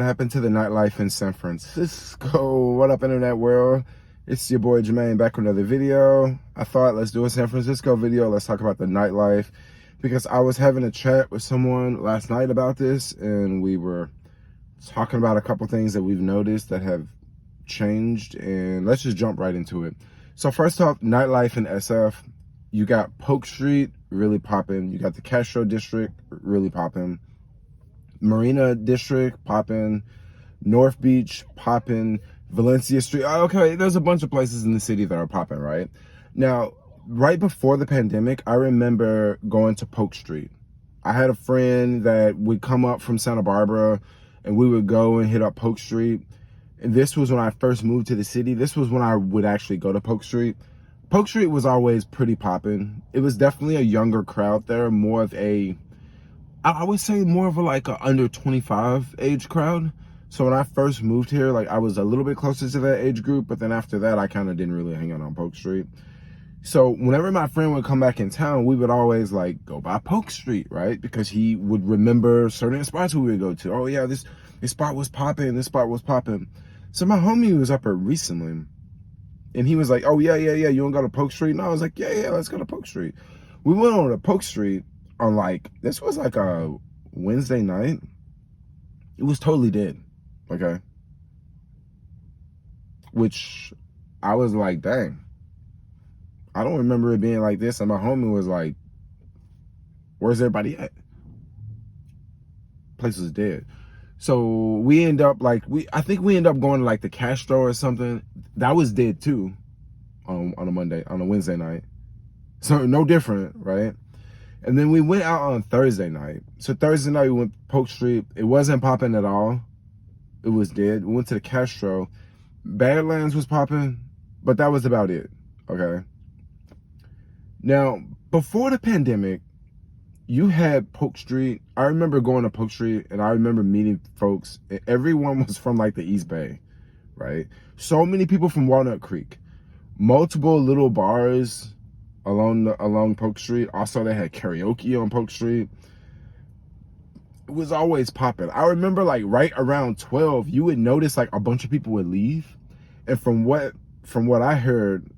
happened to the nightlife in San Francisco? What up, internet world? It's your boy Jermaine back with another video. I thought let's do a San Francisco video. Let's talk about the nightlife, because I was having a chat with someone last night about this, and we were talking about a couple things that we've noticed that have changed, and let's just jump right into it. So first off, nightlife in SF, you got Polk Street really popping. You got the Castro district really popping. Marina District popping, North Beach popping, Valencia Street. Okay, there's a bunch of places in the city that are popping, right? Now, right before the pandemic, I remember going to Polk Street. I had a friend that would come up from Santa Barbara, and we would go and hit up Polk Street. And this was when I first moved to the city. This was when I would actually go to Polk Street. Polk Street was always pretty popping. It was definitely a younger crowd there, more of a, I would say more of a like a under 25 age crowd. So when I first moved here, like I was a little bit closer to that age group, but then after that, I kind of didn't really hang out on Polk Street. So whenever my friend would come back in town, we would always like go by Polk Street, right? Because he would remember certain spots we would go to. Oh yeah, this spot was popping, this spot was popping. So my homie was up here recently, and he was like, oh yeah, you wanna go to Polk Street? And I was like, yeah, let's go to Polk Street. We went on to Polk Street on like, this was like a Wednesday night. It was totally dead, okay? Which I was like, dang, I don't remember it being like this. And my homie was like, where's everybody at? Place was dead. So we end up like, I think we end up going to like the Castro or something. That was dead too on a Wednesday night. So no different, right? And then we went out on Thursday night. So Thursday night we went to Polk Street. It wasn't popping at all. It was dead. We went to the Castro. Badlands was popping, but that was about it, okay? Now, before the pandemic, you had Polk Street. I remember going to Polk Street, and I remember meeting folks. And everyone was from like the East Bay, right? So many people from Walnut Creek. Multiple little bars along Polk Street. Also, they had karaoke on Polk Street. It was always popping. I remember like right around 12, you would notice like a bunch of people would leave. And from what I heard,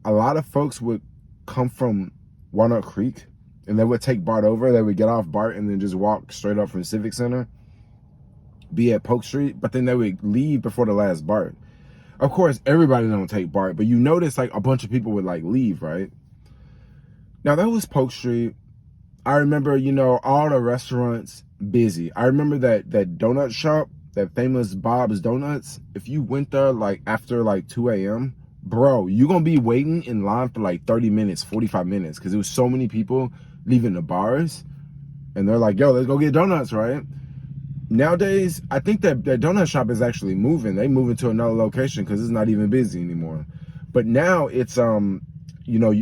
a lot of folks would come from Walnut Creek, and they would take BART over. They would get off BART and then just walk straight up from Civic Center, be at Polk Street, but then they would leave before the last BART. Of course, everybody don't take BART, but you notice like a bunch of people would like leave, right? Now that was Polk Street. I remember, you know, all the restaurants busy. I remember that donut shop, that famous Bob's Donuts. If you went there like after like 2 a.m., bro, you're gonna be waiting in line for like 30 minutes, 45 minutes, because there was so many people leaving the bars, and they're like, yo, let's go get donuts, right? Nowadays, I think that donut shop is actually moving. They moving to another location because it's not even busy anymore. But now it's you know,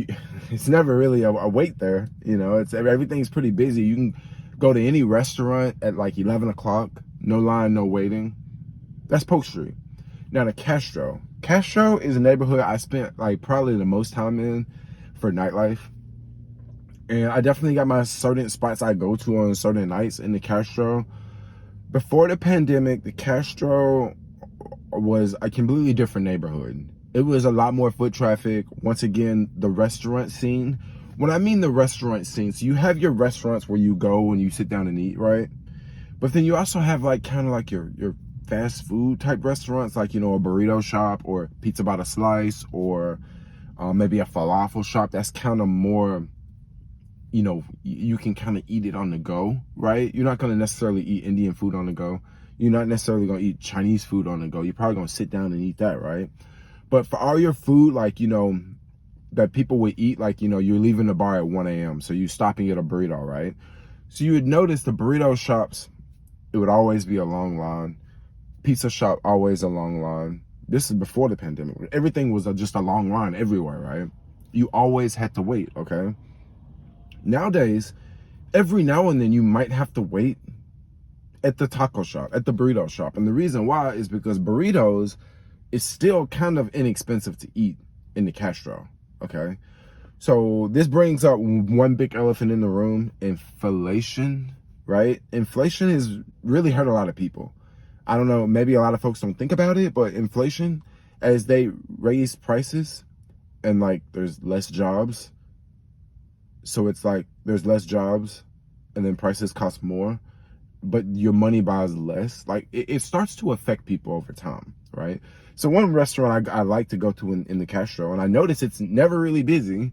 it's never really a wait there. You know, everything's pretty busy. You can go to any restaurant at like 11 o'clock, no line, no waiting. That's Polk Street. Now the Castro. Castro is a neighborhood I spent like probably the most time in for nightlife. And I definitely got my certain spots I go to on certain nights in the Castro. Before the pandemic, the Castro was a completely different neighborhood. It was a lot more foot traffic. Once again, the restaurant scene. When I mean the restaurant scene, so you have your restaurants where you go and you sit down and eat, right? But then you also have like kind of like your fast food type restaurants, like, you know, a burrito shop or pizza by the slice, or maybe a falafel shop. That's kind of more, you know, you can kind of eat it on the go, right? You're not going to necessarily eat Indian food on the go. You're not necessarily going to eat Chinese food on the go. You're probably going to sit down and eat that, right? But for all your food, like, you know, that people would eat, like, you know, you're leaving the bar at 1 a.m. So you stop and get a burrito, right? So you would notice the burrito shops, it would always be a long line. Pizza shop, always a long line. This is before the pandemic. Everything was just a long line everywhere, right? You always had to wait, okay? Nowadays, every now and then you might have to wait at the taco shop, at the burrito shop. And the reason why is because burritos is still kind of inexpensive to eat in the Castro, okay? So this brings up one big elephant in the room: inflation, right? Inflation has really hurt a lot of people. I don't know, maybe a lot of folks don't think about it, but inflation, as they raise prices and like there's less jobs, so it's like there's less jobs and then prices cost more, but your money buys less. Like it starts to affect people over time, right? So one restaurant I like to go to in the Castro, and I notice it's never really busy,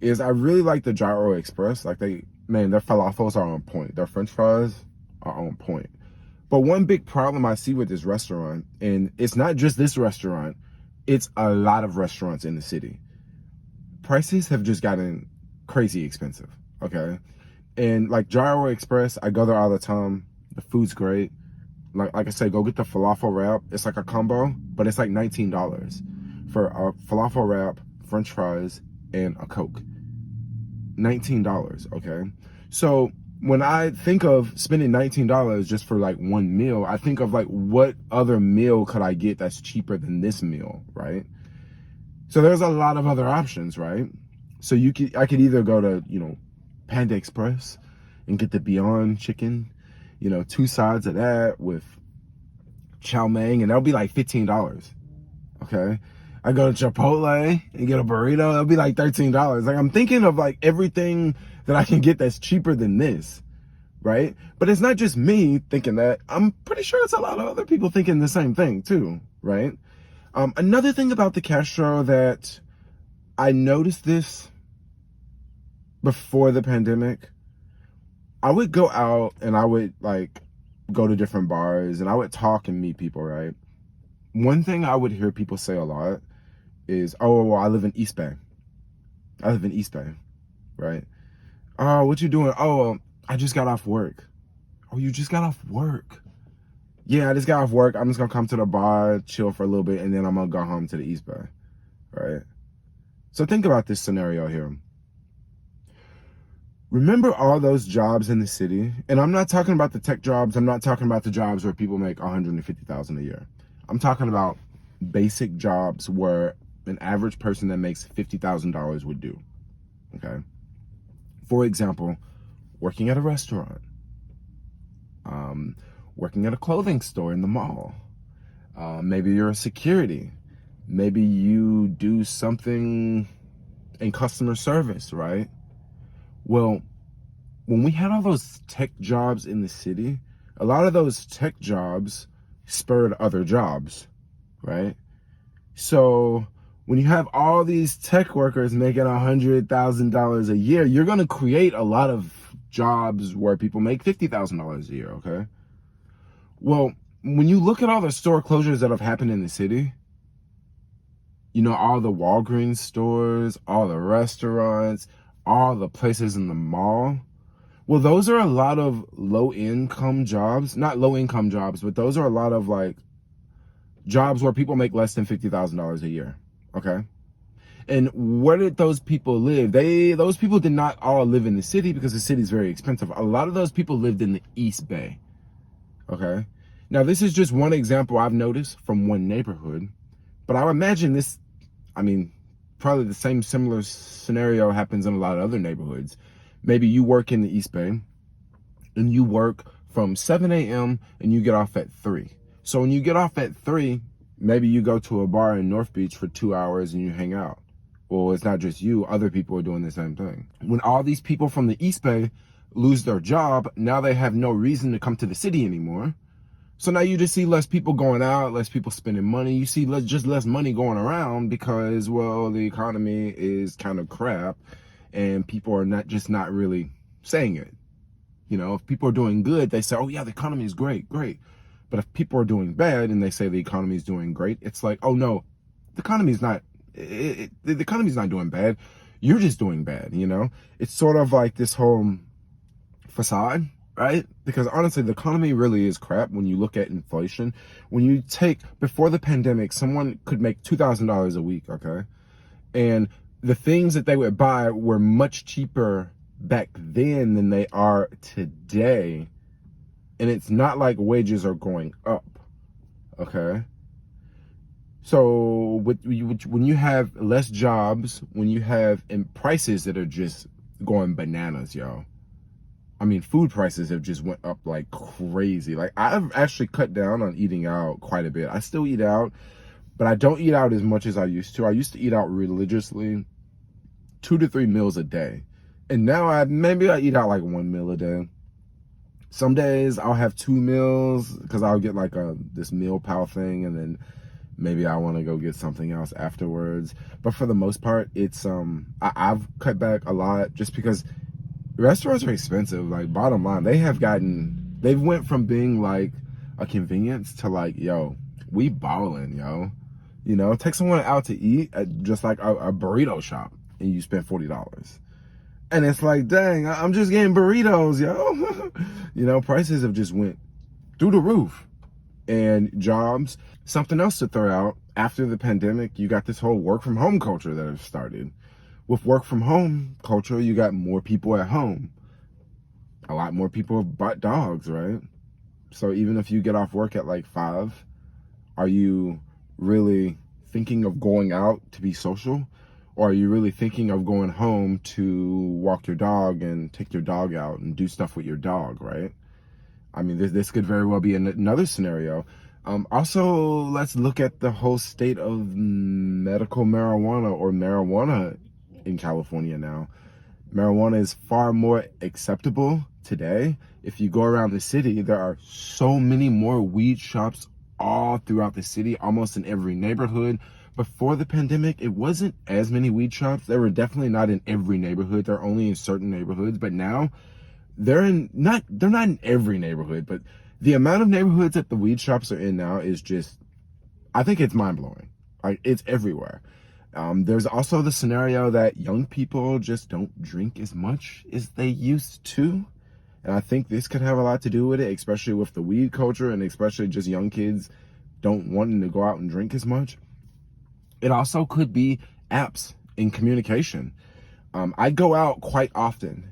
is I really like the Gyro Express. Like their falafels are on point. Their French fries are on point. But one big problem I see with this restaurant, and it's not just this restaurant, it's a lot of restaurants in the city. Prices have just gotten crazy expensive, okay? And like Gyro Express, I go there all the time. The food's great. Like I said, go get the falafel wrap. It's like a combo, but it's like $19 for a falafel wrap, French fries, and a Coke. $19, okay? So when I think of spending $19 just for like one meal, I think of like, what other meal could I get that's cheaper than this meal, right? So there's a lot of other options, right? So I could either go to, Panda Express and get the Beyond chicken, 2 sides of that with chow mein, and that'll be like $15. Okay. I go to Chipotle and get a burrito, it'll be like $13. Like I'm thinking of like everything that I can get that's cheaper than this, right? But it's not just me thinking that. I'm pretty sure it's a lot of other people thinking the same thing too, right? Another thing about the Castro that I noticed this before the pandemic, I would go out and I would like go to different bars and I would talk and meet people, right? One thing I would hear people say a lot is, oh, well, I live in East Bay. I live in East Bay, right? Oh, what you doing? Oh, I just got off work. Oh, you just got off work? Yeah, I just got off work. I'm just gonna come to the bar, chill for a little bit, and then I'm gonna go home to the East Bay, right? So think about this scenario here. Remember all those jobs in the city? And I'm not talking about the tech jobs. I'm not talking about the jobs where people make $150,000 a year. I'm talking about basic jobs where an average person that makes $50,000 would do, okay? For example, working at a restaurant, working at a clothing store in the mall. Maybe you're a security. Maybe you do something in customer service, right? Well, when we had all those tech jobs in the city, a lot of those tech jobs spurred other jobs, right? So when you have all these tech workers making $100,000 a year, you're going to create a lot of jobs where people make $50,000 a year, okay? Well, when you look at all the store closures that have happened in the city, all the Walgreens stores, all the restaurants, all the places in the mall, well, those are a lot of low-income jobs. Not low-income jobs, but those are a lot of like jobs where people make less than $50,000 a year, okay? And where did those people live? Those people did not all live in the city because the city is very expensive. A lot of those people lived in the East Bay, okay? Now, this is just one example I've noticed from one neighborhood, but I would imagine this, probably the same similar scenario happens in a lot of other neighborhoods. Maybe you work in the East Bay and you work from 7 a.m. and you get off at 3. So when you get off at 3, maybe you go to a bar in North Beach for 2 hours and you hang out. Well, it's not just you, other people are doing the same thing. When all these people from the East Bay lose their job, now they have no reason to come to the city anymore. So now you just see less people going out, less people spending money. You see just less money going around because, well, the economy is kind of crap and people are not really saying it. If people are doing good, they say, oh yeah, the economy is great. But if people are doing bad and they say the economy is doing great, it's like, oh no, the economy's not doing bad. You're just doing bad, It's sort of like this whole facade, right? Because honestly, the economy really is crap when you look at inflation. When you take, before the pandemic, someone could make $2,000 a week, okay? And the things that they would buy were much cheaper back then than they are today. And it's not like wages are going up, okay? So when you have less jobs, when you have prices that are just going bananas, y'all, I mean, food prices have just went up like crazy. Like, I've actually cut down on eating out quite a bit. I still eat out, but I don't eat out as much as I used to. I used to eat out religiously, 2 to 3 meals a day. And now maybe I eat out like 1 meal a day. Some days I'll have 2 meals because I'll get like this meal pal thing, and then maybe I want to go get something else afterwards. But for the most part, it's I've cut back a lot just because restaurants are expensive. Like, bottom line, they've went from being like a convenience to like, yo, we balling, yo. You know, take someone out to eat at just like a burrito shop and you spend $40. And it's like, dang, I'm just getting burritos, yo. You know, prices have just went through the roof. And jobs, something else to throw out, after the pandemic, you got this whole work from home culture that has started. With work from home culture, you got more people at home. A lot more people have bought dogs, right? So even if you get off work at like 5, are you really thinking of going out to be social? Or are you really thinking of going home to walk your dog and take your dog out and do stuff with your dog, right? I mean, this could very well be another scenario. Also, let's look at the whole state of medical marijuana, or marijuana in California now. Marijuana is far more acceptable today. If you go around the city, there are so many more weed shops all throughout the city, almost in every neighborhood. Before the pandemic, it wasn't as many weed shops. They were definitely not in every neighborhood. They're only in certain neighborhoods. But now they're not in every neighborhood, but the amount of neighborhoods that the weed shops are in now is just, I think it's mind blowing. Like, it's everywhere. There's also the scenario that young people just don't drink as much as they used to. And I think this could have a lot to do with it, especially with the weed culture, and especially just young kids don't wanting to go out and drink as much. It also could be apps in communication. I go out quite often,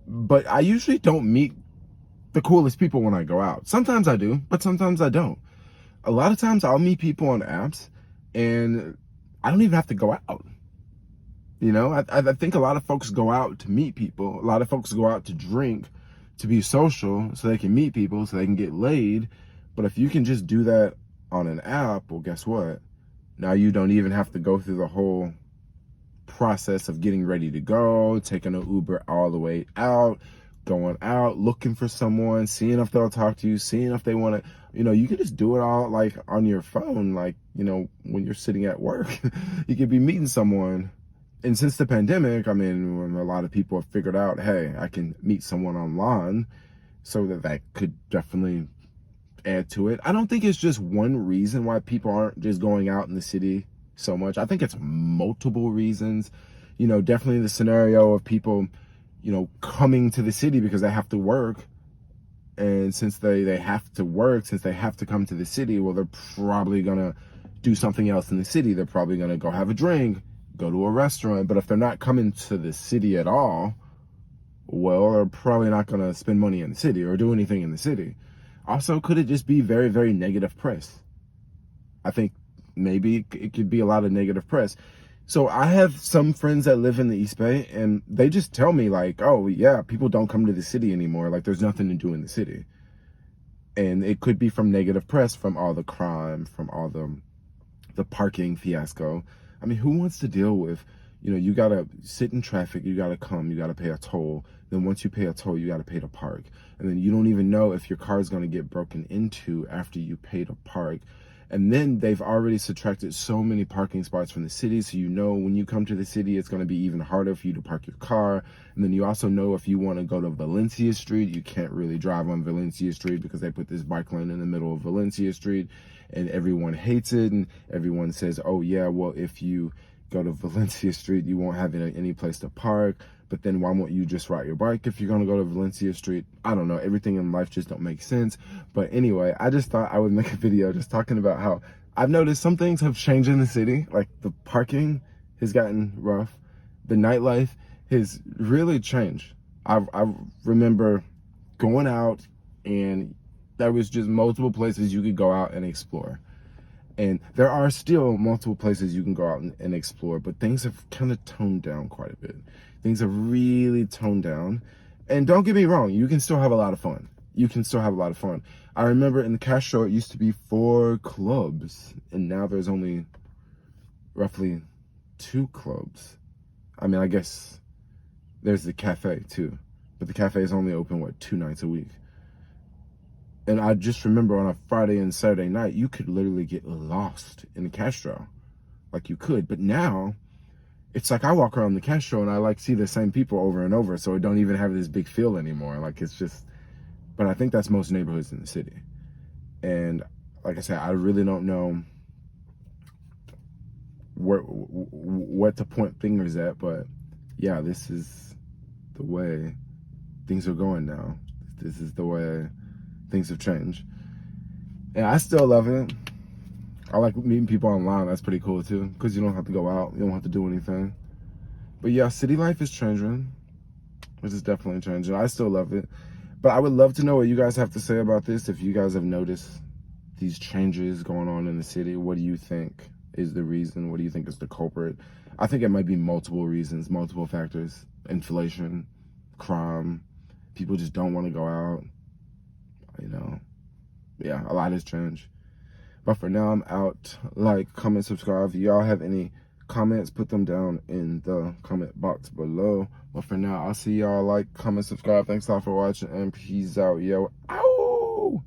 but I usually don't meet the coolest people when I go out. Sometimes I do, but sometimes I don't. A lot of times I'll meet people on apps and I don't even have to go out. You know, I think a lot of folks go out to meet people. A lot of folks go out to drink, to be social, so they can meet people, so they can get laid. But if you can just do that on an app, well, guess what? Now you don't even have to go through the whole process of getting ready to go, taking an Uber all the way out, going out, looking for someone, seeing if they'll talk to you, seeing if they want to, you can just do it all like on your phone, like, when you're sitting at work. You could be meeting someone. And since the pandemic, I mean, when a lot of people have figured out, hey, I can meet someone online, so that could definitely add to it. I don't think it's just one reason why people aren't just going out in the city so much. I think it's multiple reasons. Definitely the scenario of people, coming to the city because they have to work. And since they have to work, since they have to come to the city, well, they're probably going to do something else in the city. They're probably going to go have a drink, go to a restaurant. But if they're not coming to the city at all, well, they're probably not going to spend money in the city or do anything in the city. Also, could it just be very, very negative press? I think maybe it could be a lot of negative press. So I have some friends that live in the East Bay, and they just tell me like, oh yeah, people don't come to the city anymore. Like, there's nothing to do in the city. And it could be from negative press, from all the crime, from all the parking fiasco. I mean, who wants to deal with, you gotta sit in traffic, you gotta come, you gotta pay a toll. Then once you pay a toll, you gotta pay to park. And then you don't even know if your car is gonna get broken into after you pay to park. And then they've already subtracted so many parking spots from the city, so when you come to the city, it's going to be even harder for you to park your car. And then you also know if you want to go to Valencia Street, you can't really drive on Valencia Street because they put this bike lane in the middle of Valencia Street, and everyone hates it, and everyone says, oh yeah, well, if you go to Valencia Street, you won't have any place to park. But then why won't you just ride your bike if you're going to go to Valencia Street? I don't know. Everything in life just don't make sense. But anyway, I just thought I would make a video just talking about how I've noticed some things have changed in the city. Like, the parking has gotten rough. The nightlife has really changed. I remember going out, and there was just multiple places you could go out and explore. And there are still multiple places you can go out and explore, but things have kind of toned down quite a bit. Things have really toned down. And don't get me wrong, you can still have a lot of fun. You can still have a lot of fun. I remember in the Castro, it used to be 4 clubs, and now there's only roughly 2 clubs. I mean, I guess there's the cafe too, but the cafe is only open, what, 2 nights a week. And I just remember on a Friday and Saturday night, you could literally get lost in the Castro. Like you could, but now it's like I walk around the Castro and I like see the same people over and over, so it don't even have this big feel anymore. Like it's just, but I think that's most neighborhoods in the city. And like I said, I really don't know what to point fingers at, but yeah, this is the way things are going now. This is the way things have changed. And I still love it. I like meeting people online. That's pretty cool too, because you don't have to go out. You don't have to do anything. But yeah, city life is changing. This is definitely changing. I still love it. But I would love to know what you guys have to say about this. If you guys have noticed these changes going on in the city, what do you think is the reason? What do you think is the culprit? I think it might be multiple reasons, multiple factors. Inflation, crime, people just don't want to go out. You know, yeah, a lot has changed. But for now, I'm out. Like, comment, subscribe. If y'all have any comments, put them down in the comment box below. But for now, I'll see y'all. Like, comment, subscribe. Thanks a lot for watching, and peace out, yo. Ow!